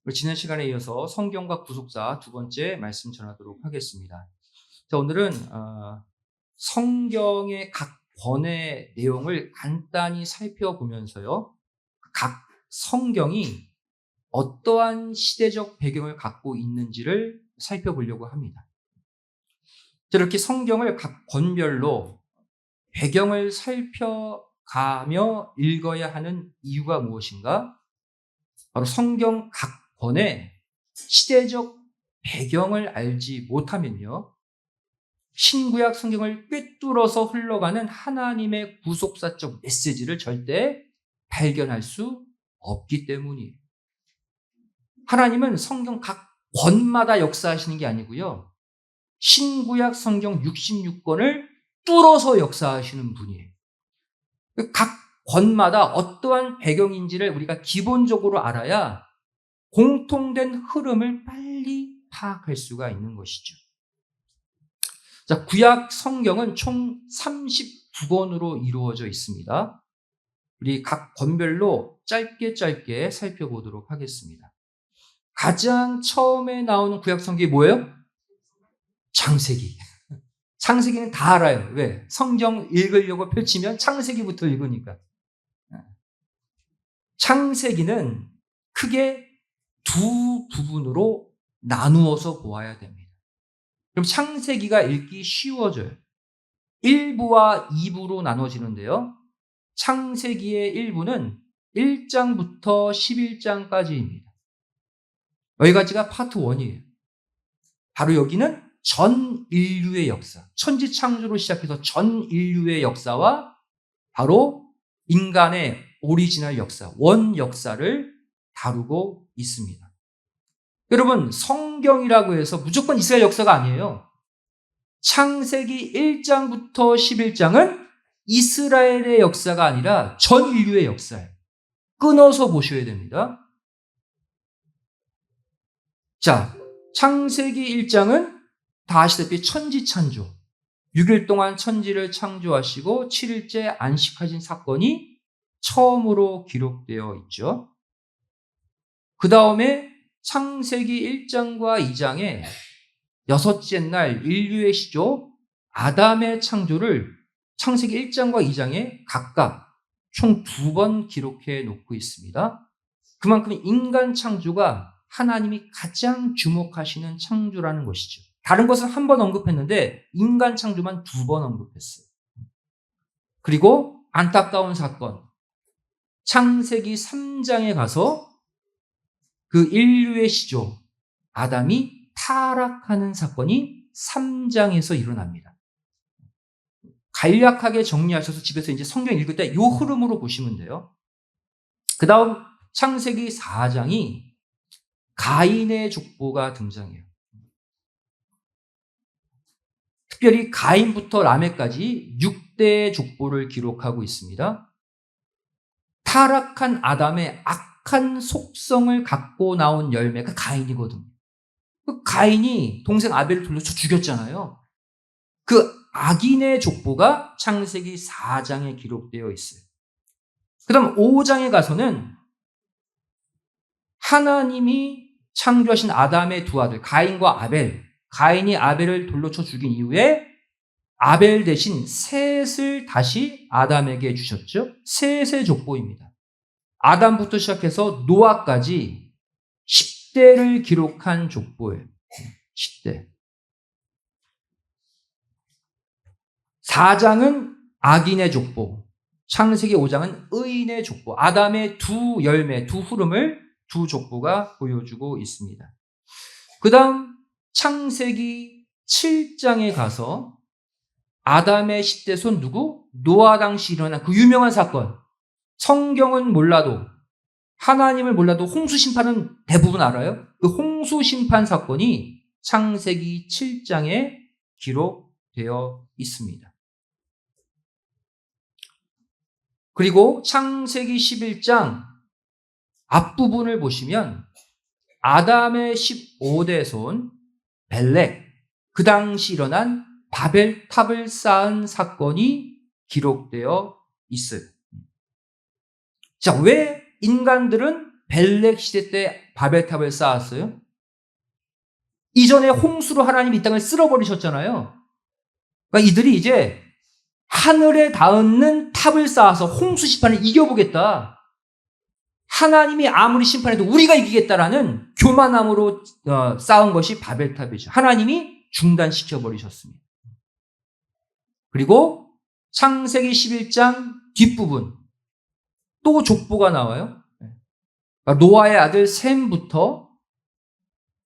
우리 지난 시간에 이어서 성경과 구속사 두 번째 말씀 전하도록 하겠습니다. 자, 오늘은 성경의 각 권의 내용을 간단히 살펴보면서요, 각 성경이 어떠한 시대적 배경을 갖고 있는지를 살펴보려고 합니다. 이렇게 성경을 각 권별로 배경을 살펴가며 읽어야 하는 이유가 무엇인가? 바로 성경 각 권의 시대적 배경을 알지 못하면요, 신구약 성경을 꿰뚫어서 흘러가는 하나님의 구속사적 메시지를 절대 발견할 수 없기 때문이에요. 하나님은 성경 각 권마다 역사하시는 게 아니고요, 신구약 성경 66권을 뚫어서 역사하시는 분이에요. 각 권마다 어떠한 배경인지를 우리가 기본적으로 알아야 공통된 흐름을 빨리 파악할 수가 있는 것이죠. 자, 구약 성경은 총 39권으로 이루어져 있습니다. 우리 각 권별로 짧게 살펴보도록 하겠습니다. 가장 처음에 나오는 구약 성경이 뭐예요? 창세기. 창세기는 다 알아요. 왜? 성경 읽으려고 펼치면 창세기부터 읽으니까. 창세기는 크게 두 부분으로 나누어서 보아야 됩니다. 그럼 창세기가 읽기 쉬워져요. 1부와 2부로 나눠지는데요. 창세기의 1부는 1장부터 11장까지입니다. 여기까지가 파트 1이에요. 바로 여기는 전 인류의 역사, 천지 창조로 시작해서 전 인류의 역사와 바로 인간의 오리지널 역사, 원 역사를 다루고 있습니다. 여러분, 성경이라고 해서 무조건 이스라엘 역사가 아니에요. 창세기 1장부터 11장은 이스라엘의 역사가 아니라 전 인류의 역사예요. 끊어서 보셔야 됩니다. 자, 창세기 1장은 다 아시다시피 천지 창조, 6일 동안 천지를 창조하시고 7일째 안식하신 사건이 처음으로 기록되어 있죠. 그 다음에 창세기 1장과 2장에 여섯째 날 인류의 시조 아담의 창조를 창세기 1장과 2장에 각각 총 2번 기록해 놓고 있습니다. 그만큼 인간 창조가 하나님이 가장 주목하시는 창조라는 것이죠. 다른 것은 한 번 언급했는데 인간 창조만 2번 언급했어요. 그리고 안타까운 사건, 창세기 3장에 가서 그 인류의 시조 아담이 타락하는 사건이 3장에서 일어납니다. 간략하게 정리하셔서 집에서 이제 성경 읽을 때 이 흐름으로 보시면 돼요. 그 다음 창세기 4장이 가인의 족보가 등장해요. 특별히 가인부터 라멕까지 6대의 족보를 기록하고 있습니다. 타락한 아담의 악한 속성을 갖고 나온 열매가 가인이거든요. 그 가인이 동생 아벨을 돌려쳐 죽였잖아요. 그 악인의 족보가 창세기 4장에 기록되어 있어요. 그 다음 5장에 가서는 하나님이 창조하신 아담의 두 아들 가인과 아벨, 가인이 아벨을 돌려쳐 죽인 이후에 아벨 대신 셋을 다시 아담에게 주셨죠. 셋의 족보입니다. 아담부터 시작해서 노아까지 10대를 기록한 족보예요. 10대. 4장은 악인의 족보, 창세기 5장은 의인의 족보, 아담의 두 열매, 두 흐름을 두 족보가 보여주고 있습니다. 그 다음 창세기 7장에 가서 아담의 10대 손 누구? 노아 당시 일어난 그 유명한 사건. 성경은 몰라도, 하나님을 몰라도 홍수 심판은 대부분 알아요. 그 홍수 심판 사건이 창세기 7장에 기록되어 있습니다. 그리고 창세기 11장 앞부분을 보시면 아담의 15대 손 벨렉, 그 당시 일어난 바벨탑을 쌓은 사건이 기록되어 있어요. 자, 왜 인간들은 벨렉 시대 때 바벨탑을 쌓았어요? 이전에 홍수로 하나님이 이 땅을 쓸어버리셨잖아요. 그러니까 이들이 이제 하늘에 닿는 탑을 쌓아서 홍수 심판을 이겨보겠다. 하나님이 아무리 심판해도 우리가 이기겠다라는 교만함으로 쌓은 것이 바벨탑이죠. 하나님이 중단시켜버리셨습니다. 그리고 창세기 11장 뒷부분 또 족보가 나와요. 그러니까 노아의 아들 셈부터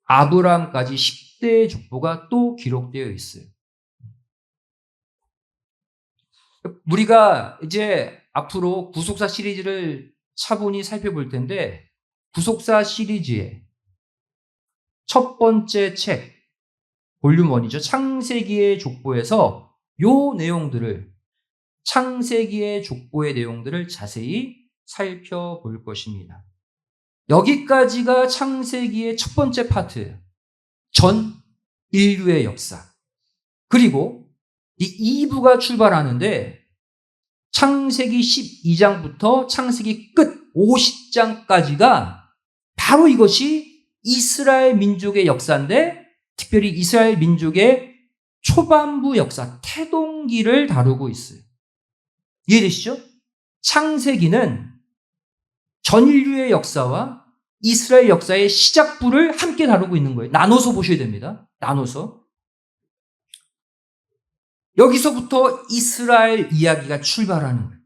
아브라함까지 10대의 족보가 또 기록되어 있어요. 우리가 이제 앞으로 구속사 시리즈를 차분히 살펴볼 텐데, 구속사 시리즈의 첫 번째 책, 볼륨 1이죠. 창세기의 족보에서 요 내용들을, 창세기의 족보의 내용들을 자세히 살펴볼 것입니다. 여기까지가 창세기의 첫 번째 파트예요. 전 인류의 역사. 그리고 이 2부가 출발하는데 창세기 12장부터 창세기 끝 50장까지가 바로 이것이 이스라엘 민족의 역사인데, 특별히 이스라엘 민족의 초반부 역사, 태동기를 다루고 있어요. 이해되시죠? 창세기는 전인류의 역사와 이스라엘 역사의 시작부를 함께 다루고 있는 거예요. 나눠서 보셔야 됩니다. 나눠서. 여기서부터 이스라엘 이야기가 출발하는 거예요.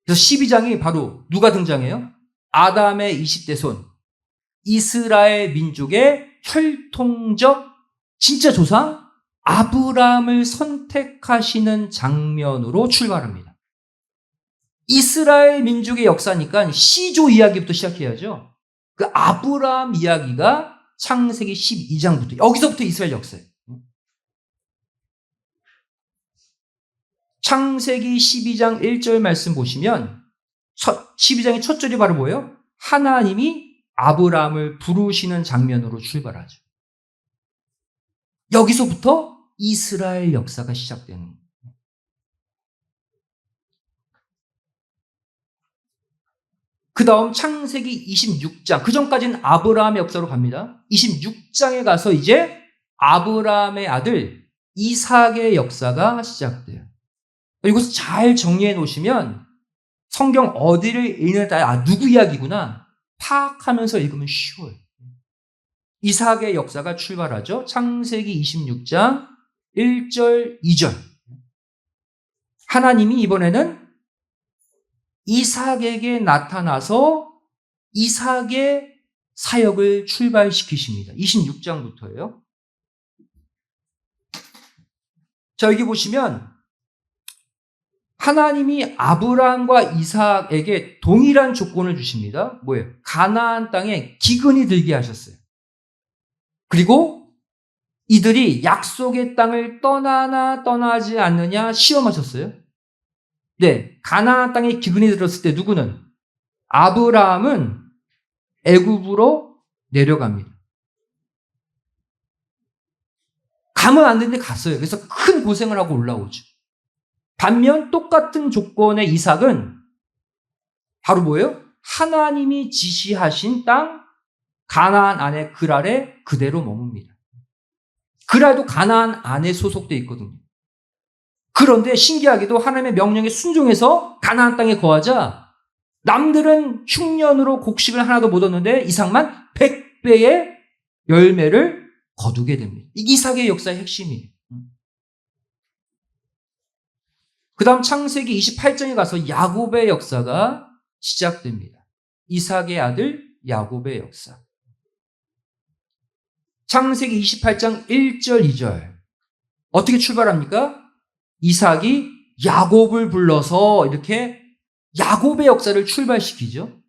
그래서 12장이 바로 누가 등장해요? 아담의 20대 손, 이스라엘 민족의 혈통적 진짜 조상 아브라함을 선택하시는 장면으로 출발합니다. 이스라엘 민족의 역사니까 시조 이야기부터 시작해야죠. 그 아브라함 이야기가 창세기 12장부터, 여기서부터 이스라엘 역사예요. 창세기 12장 1절 말씀 보시면 12장의 첫 절이 바로 뭐예요? 하나님이 아브라함을 부르시는 장면으로 출발하죠. 여기서부터 이스라엘 역사가 시작되는 거예요. 그 다음 창세기 26장, 그 전까지는 아브라함의 역사로 갑니다. 26장에 가서 이제 아브라함의 아들 이삭의 역사가 시작돼요. 이것을 잘 정리해 놓으시면 성경 어디를 읽느냐에 따라 누구 이야기구나 파악하면서 읽으면 쉬워요. 이삭의 역사가 출발하죠. 창세기 26장 1절, 2절. 하나님이 이번에는 이삭에게 나타나서 이삭의 사역을 출발시키십니다. 26장부터예요. 자, 여기 보시면 하나님이 아브라함과 이삭에게 동일한 조건을 주십니다. 뭐예요? 가나안 땅에 기근이 들게 하셨어요. 그리고 이들이 약속의 땅을 떠나나 떠나지 않느냐 시험하셨어요. 네, 가나안 땅에 기근이 들었을 때 누구는? 아브라함은 애굽으로 내려갑니다. 가면 안 되는데 갔어요. 그래서 큰 고생을 하고 올라오죠. 반면 똑같은 조건의 이삭은 바로 뭐예요? 하나님이 지시하신 땅 가나안 안에 그랄에 그대로 머뭅니다. 그랄도 가나안 안에 소속되어 있거든요. 그런데 신기하게도 하나님의 명령에 순종해서 가나안 땅에 거하자 남들은 흉년으로 곡식을 하나도 못 얻는데 이삭만 100배의 열매를 거두게 됩니다. 이삭의 역사의 핵심이에요. 그 다음 창세기 28장에 가서 야곱의 역사가 시작됩니다. 이삭의 아들 야곱의 역사. 창세기 28장 1절, 2절. 어떻게 출발합니까? 이삭이 야곱을 불러서 이렇게 야곱의 역사를 출발시키죠.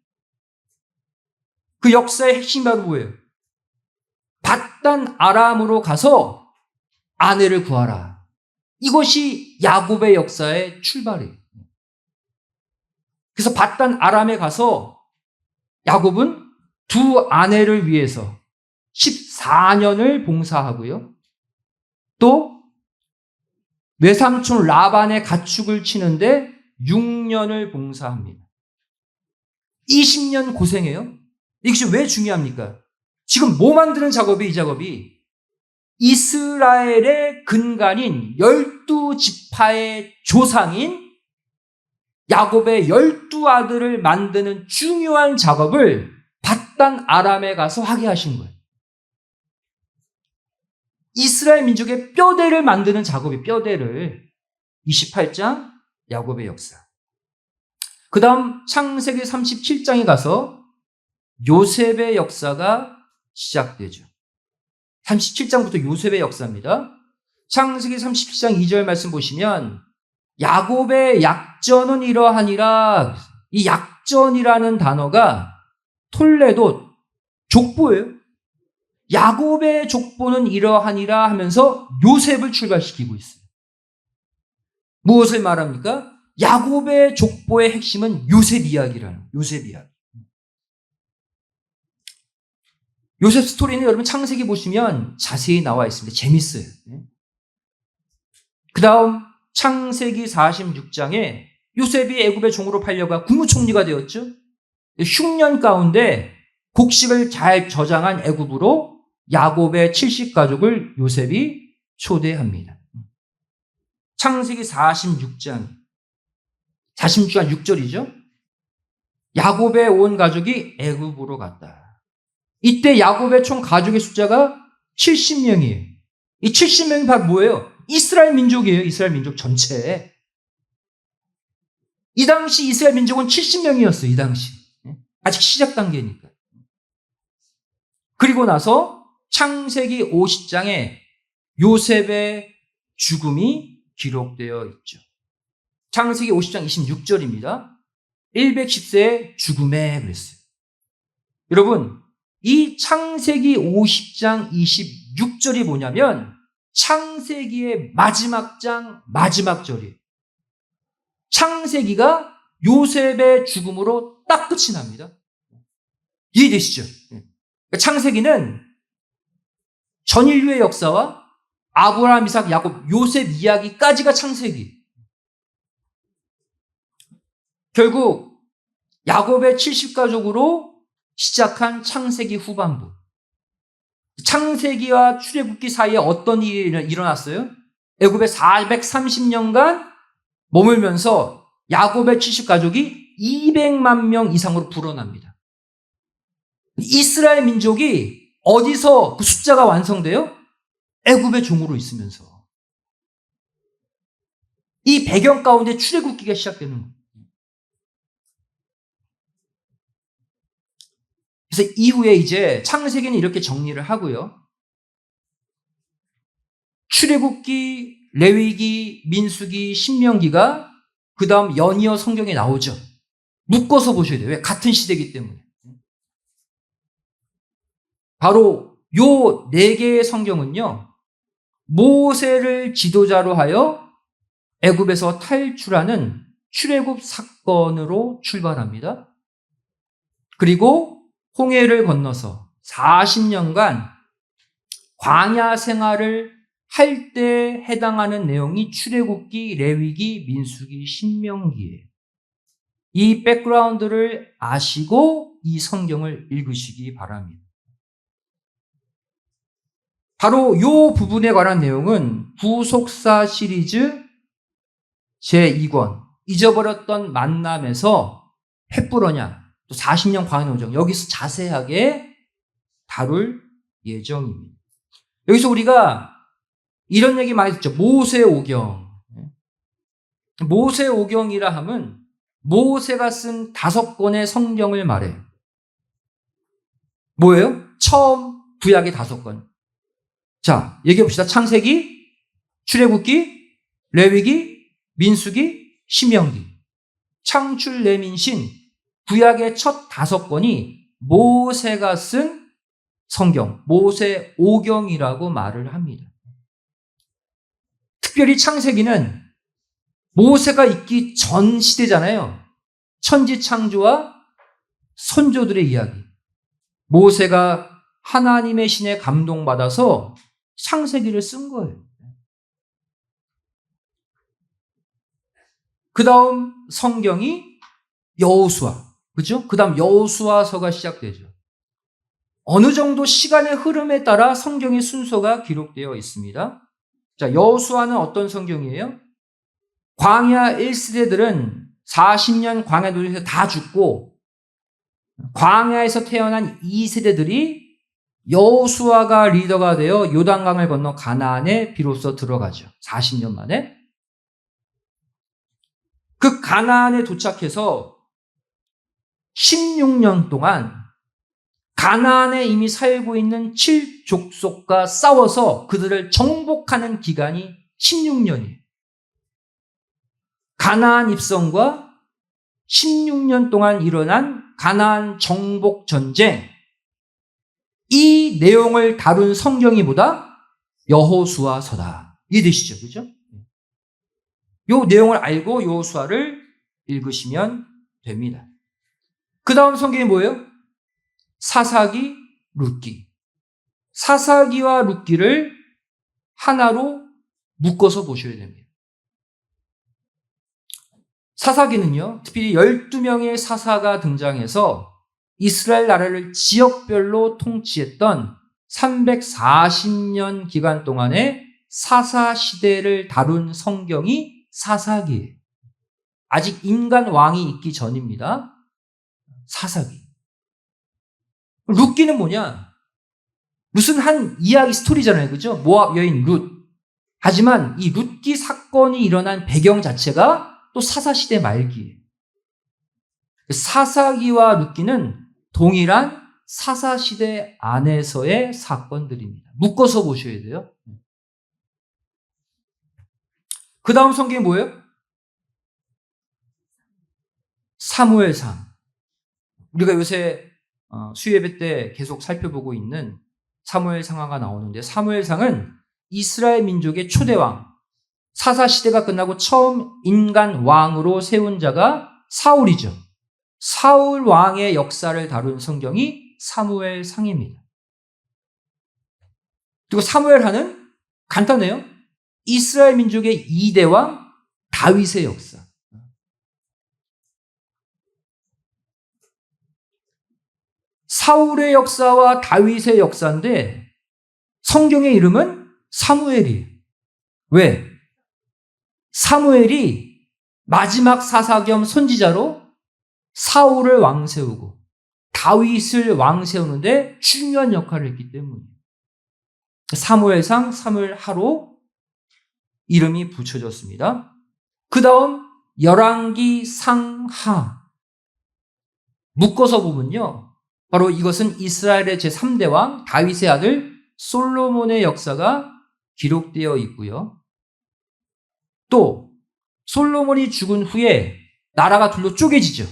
그 역사의 핵심 바로 뭐예요? 밧단 아람으로 가서 아내를 구하라. 이것이 야곱의 역사의 출발이에요. 그래서 밧단 아람에 가서 야곱은 두 아내를 위해서 14년을 봉사하고요. 또 외삼촌 라반의 가축을 치는데 6년을 봉사합니다. 20년 고생해요. 이것이 왜 중요합니까? 지금 뭐 만드는 작업이 이 작업이 이스라엘의 근간인 12지파의 조상인 야곱의 12아들을 만드는 중요한 작업을 밧단 아람에 가서 하게 하신 거예요. 이스라엘 민족의 뼈대를 만드는 작업이 뼈대를 28장 야곱의 역사. 그 다음 창세기 37장에 가서 요셉의 역사가 시작되죠. 37장부터 요셉의 역사입니다. 창세기 37장 2절 말씀 보시면 야곱의 약전은 이러하니라. 이 약전이라는 단어가 톨레도 족보예요. 야곱의 족보는 이러하니라 하면서 요셉을 출발시키고 있어요. 무엇을 말합니까? 야곱의 족보의 핵심은 요셉 이야기라는 요셉 이야기. 요셉 스토리는 여러분 창세기 보시면 자세히 나와 있습니다. 재밌어요. 그 다음 창세기 46장에 요셉이 애굽의 종으로 팔려가 국무총리가 되었죠. 흉년 가운데 곡식을 잘 저장한 애굽으로 야곱의 70가족을 요셉이 초대합니다. 창세기 46장 6절이죠. 야곱의 온 가족이 애굽으로 갔다. 이때 야곱의 총 가족의 숫자가 70명이에요. 이 70명이 바로 뭐예요? 이스라엘 민족이에요. 이스라엘 민족 전체. 이 당시 이스라엘 민족은 70명이었어요. 이 당시. 아직 시작 단계니까. 그리고 나서 창세기 50장에 요셉의 죽음이 기록되어 있죠. 창세기 50장 26절입니다. 110세의 죽음에 그랬어요. 여러분, 이 창세기 50장 26절이 뭐냐면 창세기의 마지막 장, 마지막 절이에요. 창세기가 요셉의 죽음으로 딱 끝이 납니다. 이해되시죠? 창세기는 전 인류의 역사와 아브라함, 이삭, 야곱, 요셉 이야기까지가 창세기. 결국 야곱의 70가족으로 시작한 창세기 후반부. 창세기와 출애굽기 사이에 어떤 일이 일어났어요? 애굽에 430년간 머물면서 야곱의 70가족이 200만 명 이상으로 불어납니다. 이스라엘 민족이 어디서 그 숫자가 완성돼요? 애굽의 종으로 있으면서. 이 배경 가운데 출애굽기가 시작되는 거예요. 그래서 이후에 이제 창세기는 이렇게 정리를 하고요. 출애굽기, 레위기, 민수기, 신명기가 그 다음 연이어 성경에 나오죠. 묶어서 보셔야 돼요. 왜? 같은 시대이기 때문에. 바로 요 네 개의 성경은요. 모세를 지도자로 하여 애굽에서 탈출하는 출애굽 사건으로 출발합니다. 그리고 홍해를 건너서 40년간 광야 생활을 할 때 해당하는 내용이 출애굽기, 레위기, 민수기, 신명기예요. 이 백그라운드를 아시고 이 성경을 읽으시기 바랍니다. 바로 이 부분에 관한 내용은 구속사 시리즈 제2권 잊어버렸던 만남에서 횃불어냐 또 40년 광야노정 여기서 자세하게 다룰 예정입니다. 여기서 우리가 이런 얘기 많이 듣죠. 모세오경. 모세오경이라 하면 모세가 쓴 5권의 성경을 말해요. 뭐예요? 처음 구약의 5권. 자, 얘기해 봅시다. 창세기, 출애굽기, 레위기, 민수기, 신명기. 창출, 레민신, 구약의 첫 5권이 모세가 쓴 성경, 모세오경이라고 말을 합니다. 특별히 창세기는 모세가 있기 전 시대잖아요. 천지창조와 선조들의 이야기. 모세가 하나님의 신에 감동받아서 창세기를 쓴 거예요. 그 다음 성경이 여호수아. 그죠? 그 다음 여호수아서가 시작되죠. 어느 정도 시간의 흐름에 따라 성경의 순서가 기록되어 있습니다. 자, 여호수아는 어떤 성경이에요? 광야 1세대들은 40년 광야 노릇에서 다 죽고 광야에서 태어난 2세대들이 여호수아가 리더가 되어 요단강을 건너 가나안에 비로소 들어가죠. 40년 만에. 그 가나안에 도착해서 16년 동안 가나안에 이미 살고 있는 7족속과 싸워서 그들을 정복하는 기간이 16년이에요. 가나안 입성과 16년 동안 일어난 가나안 정복 전쟁, 이 내용을 다룬 성경이 뭐다? 여호수아서다. 이해되시죠? 그죠? 이 내용을 알고 여호수아를 읽으시면 됩니다. 그 다음 성경이 뭐예요? 사사기, 룻기. 사사기와 룻기를 하나로 묶어서 보셔야 됩니다. 사사기는요, 특별히 12명의 사사가 등장해서 이스라엘 나라를 지역별로 통치했던 340년 기간 동안의 사사 시대를 다룬 성경이 사사기예요. 아직 인간 왕이 있기 전입니다. 사사기. 룻기는 뭐냐? 룻은 한 이야기 스토리잖아요. 그죠? 모압 여인 룻. 하지만 이 룻기 사건이 일어난 배경 자체가 또 사사시대 말기예요. 사사기와 룻기는 동일한 사사시대 안에서의 사건들입니다. 묶어서 보셔야 돼요. 그 다음 성경이 뭐예요? 사무엘상. 우리가 요새 수요예배 때 계속 살펴보고 있는 사무엘상화가 나오는데, 사무엘상은 이스라엘 민족의 초대왕, 사사시대가 끝나고 처음 인간 왕으로 세운 자가 사울이죠. 사울 왕의 역사를 다룬 성경이 사무엘상입니다. 그리고 사무엘하는 간단해요. 이스라엘 민족의 2대 왕 다윗의 역사. 사울의 역사와 다윗의 역사인데 성경의 이름은 사무엘이에요. 왜? 사무엘이 마지막 사사 겸 선지자로 사울을 왕 세우고 다윗을 왕 세우는데 중요한 역할을 했기 때문이에요. 사무엘상, 사무엘하로 이름이 붙여졌습니다. 그 다음 열왕기 상하. 묶어서 보면요, 바로 이것은 이스라엘의 제3대 왕 다윗의 아들 솔로몬의 역사가 기록되어 있고요. 또 솔로몬이 죽은 후에 나라가 둘로 쪼개지죠.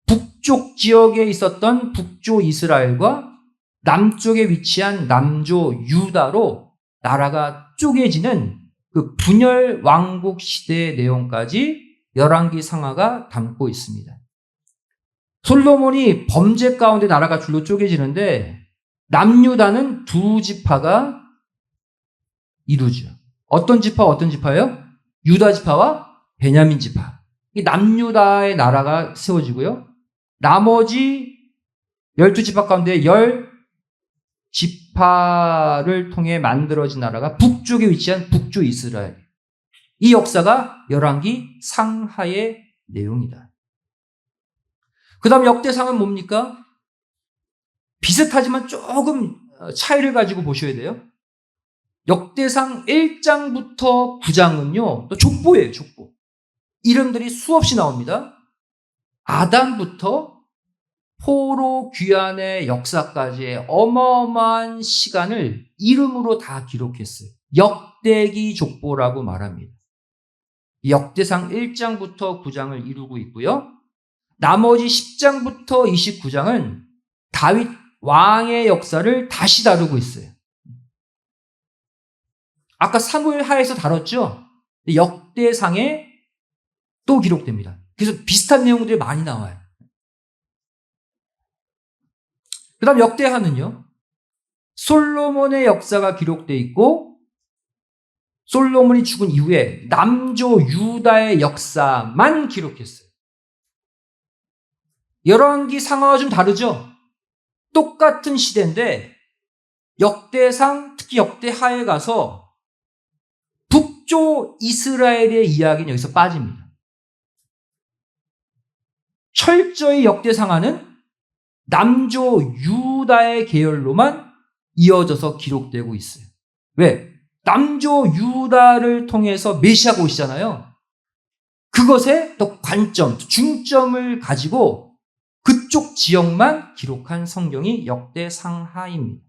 북쪽 지역에 있었던 북조 이스라엘과 남쪽에 위치한 남조 유다로 나라가 쪼개지는 그 분열 왕국 시대의 내용까지 열왕기 상하가 담고 있습니다. 솔로몬이 범죄 가운데 나라가 둘로 쪼개지는데 남유다는 두 지파가 이루죠. 어떤 지파와 어떤 지파예요? 유다 지파와 베냐민 지파. 이 남유다의 나라가 세워지고요. 나머지 12지파 가운데 10지파를 통해 만들어진 나라가 북쪽에 위치한 북조 이스라엘. 이 역사가 열왕기 상하의 내용이다. 그 다음 역대상은 뭡니까? 비슷하지만 조금 차이를 가지고 보셔야 돼요. 역대상 1장부터 9장은요, 또 족보예요, 족보. 이름들이 수없이 나옵니다. 아담부터 포로 귀환의 역사까지의 어마어마한 시간을 이름으로 다 기록했어요. 역대기 족보라고 말합니다. 역대상 1장부터 9장을 이루고 있고요. 나머지 10장부터 29장은 다윗 왕의 역사를 다시 다루고 있어요. 아까 사무엘하에서 다뤘죠? 역대상에 또 기록됩니다. 그래서 비슷한 내용들이 많이 나와요. 그 다음 역대하는요, 솔로몬의 역사가 기록되어 있고 솔로몬이 죽은 이후에 남조 유다의 역사만 기록했어요. 열왕기 상하와 좀 다르죠? 똑같은 시대인데 역대상, 특히 역대하에 가서 북쪽 이스라엘의 이야기는 여기서 빠집니다. 철저히 역대상하는 남조 유다의 계열로만 이어져서 기록되고 있어요. 왜? 남조 유다를 통해서 메시아가 오시잖아요. 그것에 더 관점, 중점을 가지고 그쪽 지역만 기록한 성경이 역대상하입니다.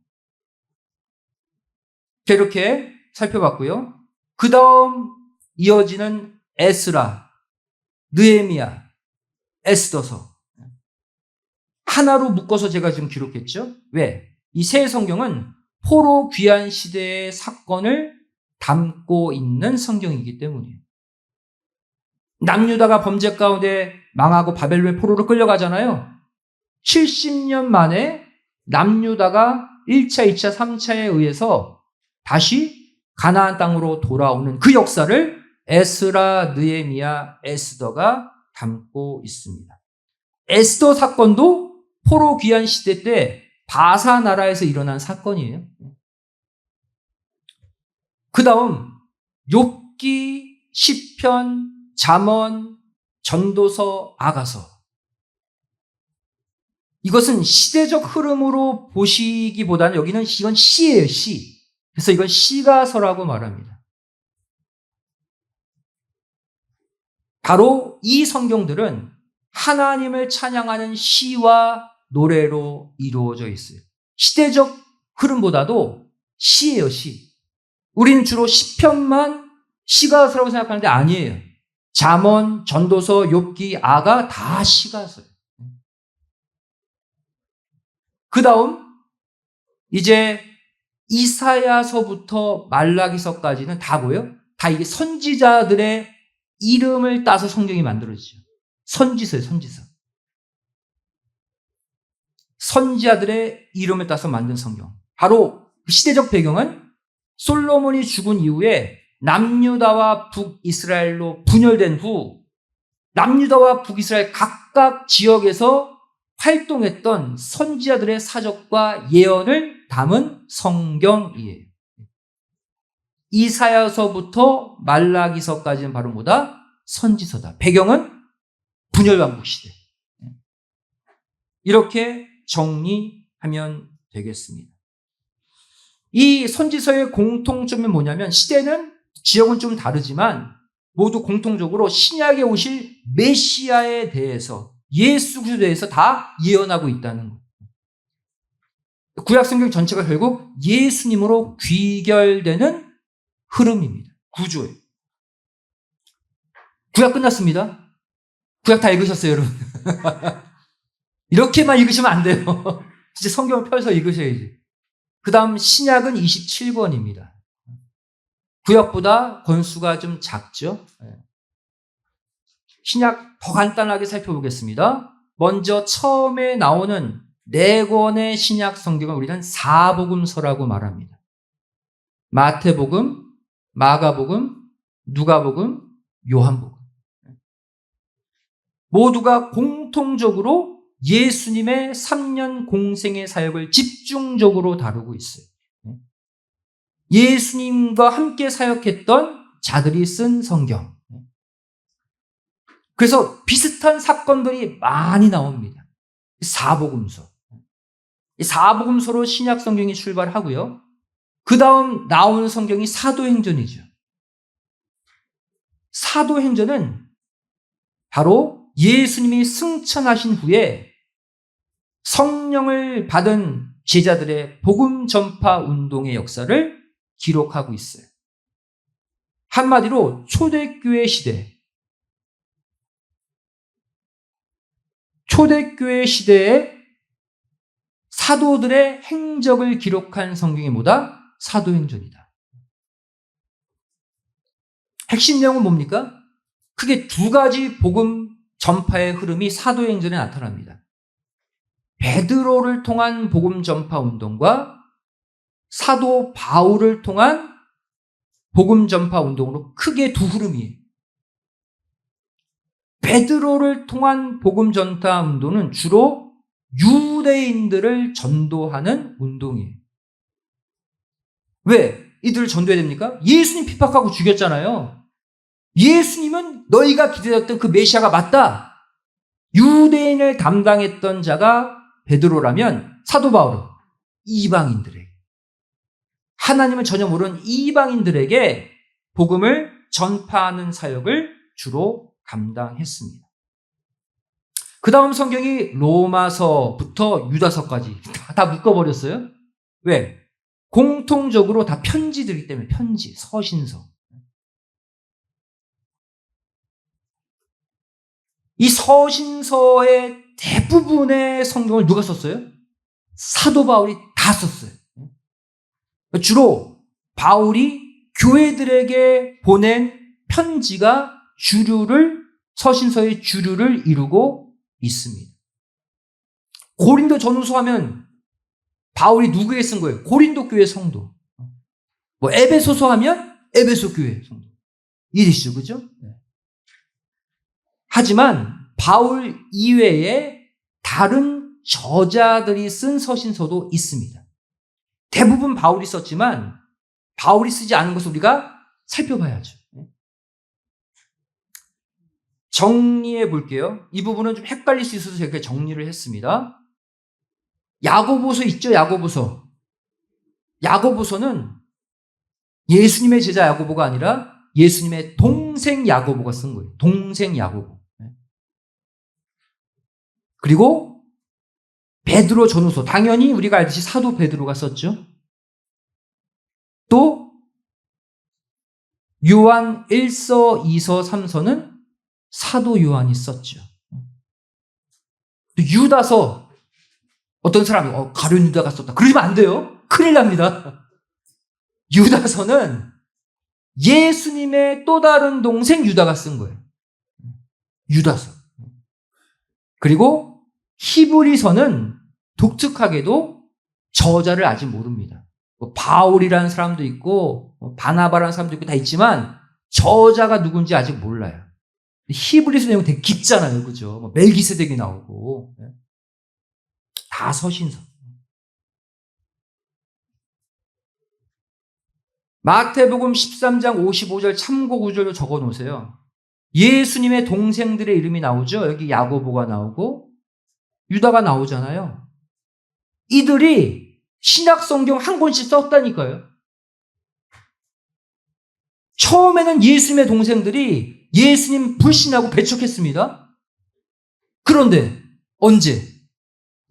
이렇게 살펴봤고요. 그 다음 이어지는 에스라, 느헤미야, 에스더서 하나로 묶어서 제가 지금 기록했죠. 왜? 이 세 성경은 포로 귀환 시대의 사건을 담고 있는 성경이기 때문이에요. 남유다가 범죄 가운데 망하고 바벨론의 포로로 끌려가잖아요. 70년 만에 남유다가 1차, 2차, 3차에 의해서 다시 가나안 땅으로 돌아오는 그 역사를 에스라, 느헤미야, 에스더가 담고 있습니다. 에스더 사건도 포로 귀환 시대 때 바사 나라에서 일어난 사건이에요. 그 다음 욥기, 시편, 잠언, 전도서, 아가서. 이것은 시대적 흐름으로 보시기보다는 여기는 이건 시예요, 시. 그래서 이건 시가서라고 말합니다. 바로 이 성경들은 하나님을 찬양하는 시와 노래로 이루어져 있어요. 시대적 흐름보다도 시예요, 시. 우리는 주로 시편만 시가서라고 생각하는데 아니에요. 잠언, 전도서, 욥기, 아가 다 시가서예요. 그 다음 이제 이사야서부터 말라기서까지는 다 뭐예요? 다 이게 선지자들의 이름을 따서 성경이 만들어지죠. 선지서예요, 선지서. 선지자들의 이름을 따서 만든 성경. 바로 그 시대적 배경은 솔로몬이 죽은 이후에 남유다와 북이스라엘로 분열된 후 남유다와 북이스라엘 각각 지역에서 활동했던 선지자들의 사적과 예언을 담은 성경이에요. 이사야서부터 말라기서까지는 바로 뭐다? 선지서다. 배경은 분열왕국 시대. 이렇게 정리하면 되겠습니다. 이 선지서의 공통점이 뭐냐면 시대는 지역은 좀 다르지만 모두 공통적으로 신약에 오실 메시아에 대해서 예수 그리스도에 대해서 다 예언하고 있다는 거예요. 구약 성경 전체가 결국 예수님으로 귀결되는 흐름입니다. 구조예요. 구약 끝났습니다. 구약 다 읽으셨어요, 여러분? 이렇게만 읽으시면 안 돼요. 이제 성경을 펴서 읽으셔야지. 그 다음 신약은 27권입니다. 구약보다 권수가 좀 작죠. 신약 더 간단하게 살펴보겠습니다. 먼저 처음에 나오는 4권의 신약 성경을 우리는 사복음서라고 말합니다. 마태복음, 마가복음, 누가복음, 요한복음. 모두가 공통적으로 예수님의 3년 공생의 사역을 집중적으로 다루고 있어요. 예수님과 함께 사역했던 자들이 쓴 성경. 그래서 비슷한 사건들이 많이 나옵니다. 사복음서. 이 사복음서로 신약 성경이 출발하고요. 그 다음 나오는 성경이 사도행전이죠. 사도행전은 바로 예수님이 승천하신 후에 성령을 받은 제자들의 복음 전파 운동의 역사를 기록하고 있어요. 한마디로 초대교회 시대, 초대교회 시대에 사도들의 행적을 기록한 성경이 뭐다? 사도행전이다. 핵심 내용은 뭡니까? 크게 2가지 복음 전파의 흐름이 사도행전에 나타납니다. 베드로를 통한 복음 전파 운동과 사도 바울을 통한 복음 전파 운동으로 크게 2 흐름이에요. 베드로를 통한 복음 전파 운동은 주로 유대인들을 전도하는 운동이에요. 왜? 이들을 전도해야 됩니까? 예수님 핍박하고 죽였잖아요. 예수님은 너희가 기다렸던 그 메시아가 맞다. 유대인을 담당했던 자가 베드로라면 사도 바울은 이방인들에게, 하나님을 전혀 모르는 이방인들에게 복음을 전파하는 사역을 주로 감당했습니다. 그 다음 성경이 로마서부터 유다서까지 다 묶어버렸어요. 왜? 공통적으로 다 편지들이기 때문에. 편지, 서신서. 이 서신서의 대부분의 성경을 누가 썼어요? 사도 바울이 다 썼어요. 주로 바울이 교회들에게 보낸 편지가 서신서의 주류를 이루고 있습니다. 고린도 전후서 하면 바울이 누구에게 쓴 거예요? 고린도 교회 성도. 에베소서 하면 에베소 교회 성도. 이해되시죠? 그죠? 하지만 바울 이외에 다른 저자들이 쓴 서신서도 있습니다. 대부분 바울이 썼지만 바울이 쓰지 않은 것을 우리가 살펴봐야죠. 정리해 볼게요. 이 부분은 좀 헷갈릴 수 있어서 제가 정리를 했습니다. 야고보서 있죠? 야고보서. 야고보서는 예수님의 제자 야고보가 아니라 예수님의 동생 야고보가 쓴 거예요. 동생 야고보. 그리고 베드로 전후서, 당연히 우리가 알듯이 사도 베드로가 썼죠. 또 요한 1서, 2서, 3서는 사도 요한이 썼죠. 또 유다서, 어떤 사람이 가룟 유다가 썼다. 그러시면 안 돼요. 큰일 납니다. 유다서는 예수님의 또 다른 동생 유다가 쓴 거예요. 유다서. 그리고 히브리서는 독특하게도 저자를 아직 모릅니다. 바울이라는 사람도 있고 바나바라는 사람도 있고 다 있지만 저자가 누군지 아직 몰라요. 히브리서 내용 되게 깊잖아요. 그죠? 멜기세덱이 나오고. 다 서신서. 마태복음 13장 55절 참고 구절로 적어 놓으세요. 예수님의 동생들의 이름이 나오죠. 여기 야고보가 나오고 유다가 나오잖아요. 이들이 신약 성경 한 권씩 썼다니까요. 처음에는 예수님의 동생들이 예수님 불신하고 배척했습니다. 그런데 언제?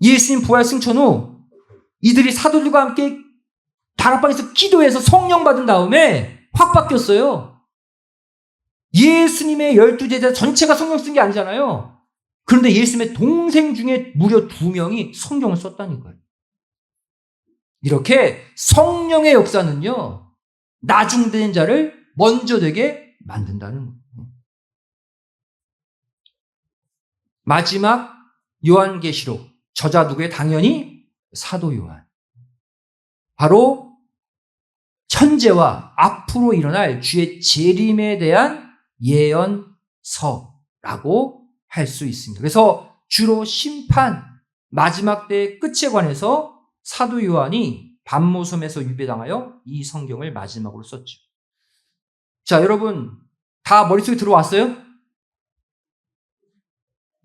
예수님 부활 승천 후 이들이 사도들과 함께 다락방에서 기도해서 성령 받은 다음에 확 바뀌었어요. 예수님의 12제자 전체가 성령 쓴 게 아니잖아요. 그런데 예수님의 동생 중에 무려 2명이 성경을 썼다니까요. 이렇게 성령의 역사는요, 나중된 자를 먼저 되게 만든다는 거예요. 마지막 요한계시록, 저자 누구예요? 당연히 사도 요한. 바로 현재와 앞으로 일어날 주의 재림에 대한 예언서라고 할 수 있습니다. 그래서 주로 심판, 마지막 때의 끝에 관해서 사도 요한이 반모섬에서 유배당하여 이 성경을 마지막으로 썼죠. 자, 여러분 다 머릿속에 들어왔어요?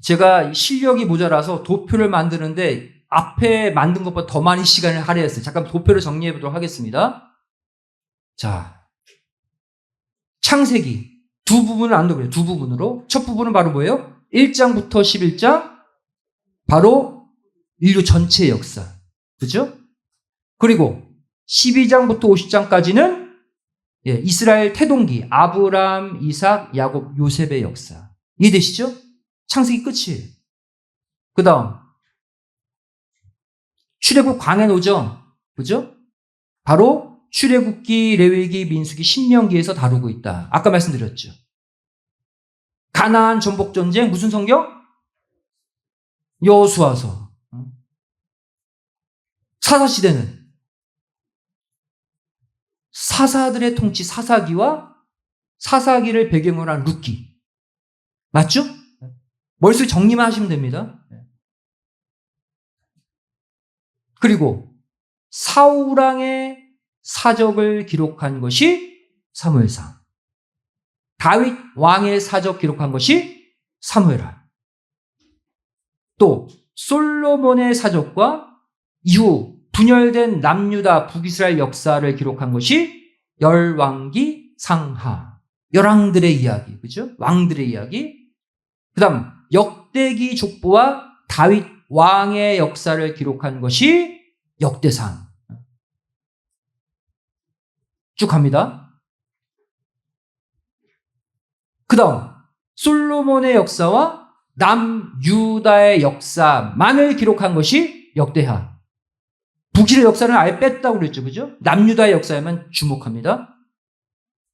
제가 실력이 모자라서 도표를 만드는데 앞에 만든 것보다 더 많이 시간을 할애했어요. 잠깐 도표를 정리해 보도록 하겠습니다. 자, 창세기 두 부분을 나누고요. 두 부분으로. 첫 부분은 바로 뭐예요? 1장부터 11장, 바로 인류 전체의 역사. 그죠? 그리고 12장부터 50장까지는 이스라엘 태동기, 아브람, 이삭, 야곱, 요셉의 역사. 이해되시죠? 창세기 끝이에요. 그 다음 출애굽 광야 노정. 그죠? 바로 출애굽기, 레위기, 민수기, 신명기에서 다루고 있다. 아까 말씀드렸죠. 가나안 전복 전쟁 무슨 성경? 여호수아서. 사사시대는 사사들의 통치 사사기와 사사기를 배경으로 한 룻기. 맞죠? 머릿속에 정리만 하시면 됩니다. 그리고 사울왕의 사적을 기록한 것이 사무엘상. 다윗 왕의 사적 기록한 것이 사무엘하. 또 솔로몬의 사적과 이후 분열된 남유다 북이스라엘 역사를 기록한 것이 열왕기 상하. 열왕들의 이야기, 그죠? 왕들의 이야기. 그 다음 역대기 족보와 다윗 왕의 역사를 기록한 것이 역대상. 쭉 갑니다. 그 다음 솔로몬의 역사와 남유다의 역사만을 기록한 것이 역대하. 북이스라엘 역사는 아예 뺐다고 그랬죠, 그죠? 남유다의 역사에만 주목합니다.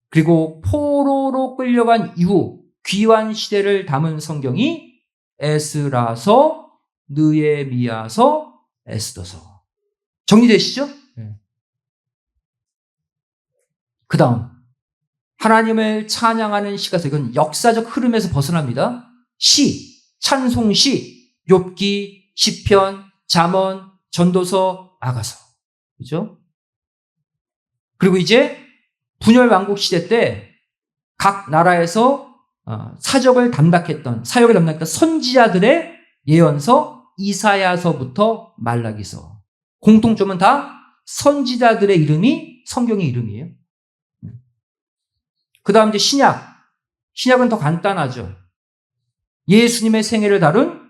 그리고 포로로 끌려간 이후 귀환 시대를 담은 성경이 에스라서, 느헤미야서, 에스더서. 정리되시죠? 그 다음 하나님을 찬양하는 시가서. 이건 역사적 흐름에서 벗어납니다. 시, 찬송시, 욥기, 시편, 잠언, 전도서, 아가서. 그죠? 그리고 이제 분열 왕국 시대 때 각 나라에서 사역을 담당했던 선지자들의 예언서, 이사야서부터 말라기서. 공통점은 다 선지자들의 이름이 성경의 이름이에요. 그 다음 이제 신약. 신약은 더 간단하죠. 예수님의 생애를 다룬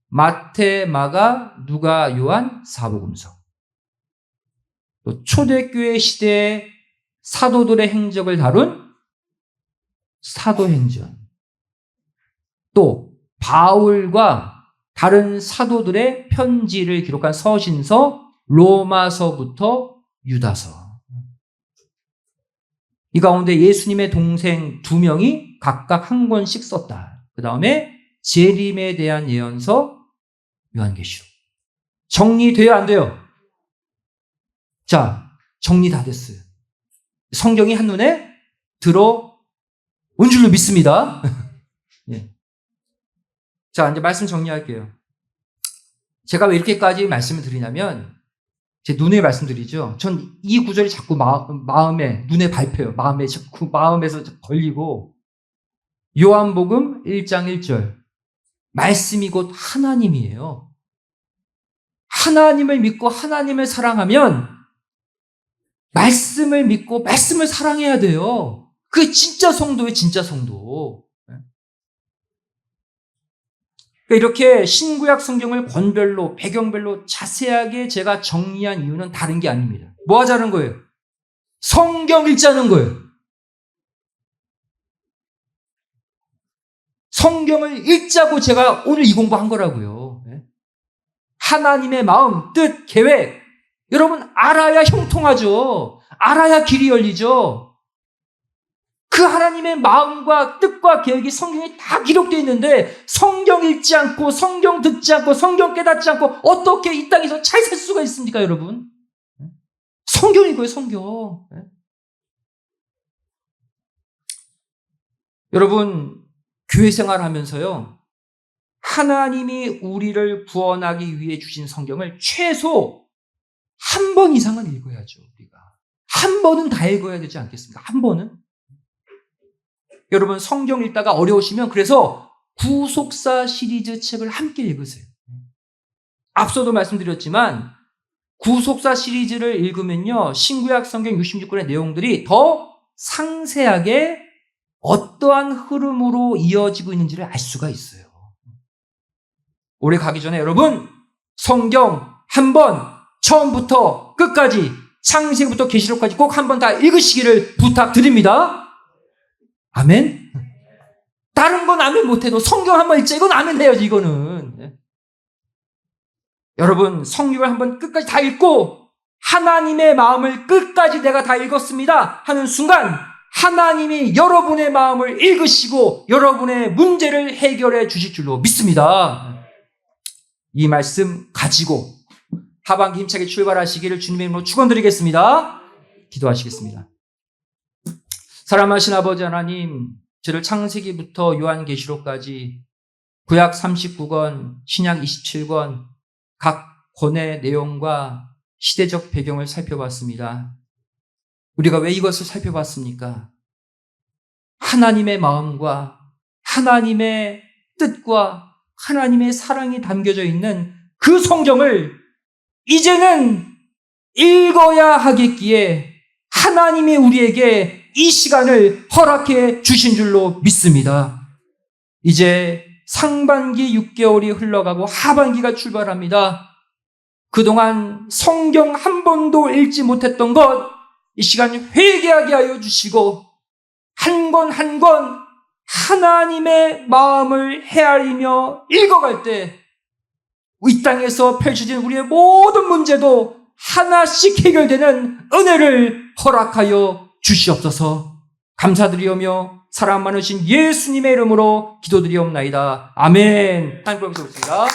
마태, 마가, 누가, 요한, 사복음서. 또 초대교회 시대의 사도들의 행적을 다룬 사도행전. 또 바울과 다른 사도들의 편지를 기록한 서신서, 로마서부터 유다서. 이 가운데 예수님의 동생 2명이 각각 한 권씩 썼다. 그 다음에 재림에 대한 예언서, 요한계시록. 정리돼요, 안 돼요? 자, 정리 다 됐어요. 성경이 한눈에 들어온 줄로 믿습니다. 예. 자, 이제 말씀 정리할게요. 제가 왜 이렇게까지 말씀을 드리냐면, 제 눈에 말씀드리죠. 전 이 구절이 자꾸 눈에 밟혀요. 마음에서 걸리고, 요한복음 1장 1절. 말씀이 곧 하나님이에요. 하나님을 믿고 하나님을 사랑하면 말씀을 믿고 말씀을 사랑해야 돼요. 그게 진짜 성도예요, 진짜 성도. 그러니까 이렇게 신구약 성경을 권별로, 배경별로 자세하게 제가 정리한 이유는 다른 게 아닙니다. 뭐 하자는 거예요? 성경 읽자는 거예요. 성경을 읽자고 제가 오늘 이 공부한 거라고요. 하나님의 마음, 뜻, 계획. 여러분 알아야 형통하죠. 알아야 길이 열리죠. 그 하나님의 마음과 뜻과 계획이 성경에 다 기록되어 있는데 성경 읽지 않고 성경 듣지 않고 성경 깨닫지 않고 어떻게 이 땅에서 잘 살 수가 있습니까, 여러분? 성경 읽어요, 성경. 여러분 교회 생활하면서요, 하나님이 우리를 구원하기 위해 주신 성경을 최소 한 번 이상은 읽어야죠. 우리가 한 번은 다 읽어야 되지 않겠습니까? 한 번은. 여러분 성경 읽다가 어려우시면 그래서 구속사 시리즈 책을 함께 읽으세요. 앞서도 말씀드렸지만 구속사 시리즈를 읽으면요, 신구약 성경 66권의 내용들이 더 상세하게 어떠한 흐름으로 이어지고 있는지를 알 수가 있어요. 올해 가기 전에 여러분 성경 한 번 처음부터 끝까지 창세기부터 계시록까지 꼭 한 번 다 읽으시기를 부탁드립니다. 아멘? 다른 건 아멘 못해도 성경 한 번 읽자, 이건 아멘 해야지, 이거는. 여러분 성경을 한 번 끝까지 다 읽고 하나님의 마음을 끝까지 내가 다 읽었습니다 하는 순간 하나님이 여러분의 마음을 읽으시고 여러분의 문제를 해결해 주실 줄로 믿습니다. 이 말씀 가지고 하반기 힘차게 출발하시기를 주님의 이름으로 축원드리겠습니다. 기도하시겠습니다. 사랑하신 아버지 하나님, 저를 창세기부터 요한계시록까지 구약 39권, 신약 27권 각 권의 내용과 시대적 배경을 살펴봤습니다. 우리가 왜 이것을 살펴봤습니까? 하나님의 마음과 하나님의 뜻과 하나님의 사랑이 담겨져 있는 그 성경을 이제는 읽어야 하겠기에 하나님이 우리에게 이 시간을 허락해 주신 줄로 믿습니다. 이제 상반기 6개월이 흘러가고 하반기가 출발합니다. 그동안 성경 한 번도 읽지 못했던 것, 이 시간 회개하게 하여 주시고 한 권 한 권 하나님의 마음을 헤아리며 읽어갈 때 이 땅에서 펼쳐진 우리의 모든 문제도 하나씩 해결되는 은혜를 허락하여 주시옵소서. 감사드리오며 사랑 많으신 예수님의 이름으로 기도드리옵나이다. 아멘. 하나님 보겠습니다.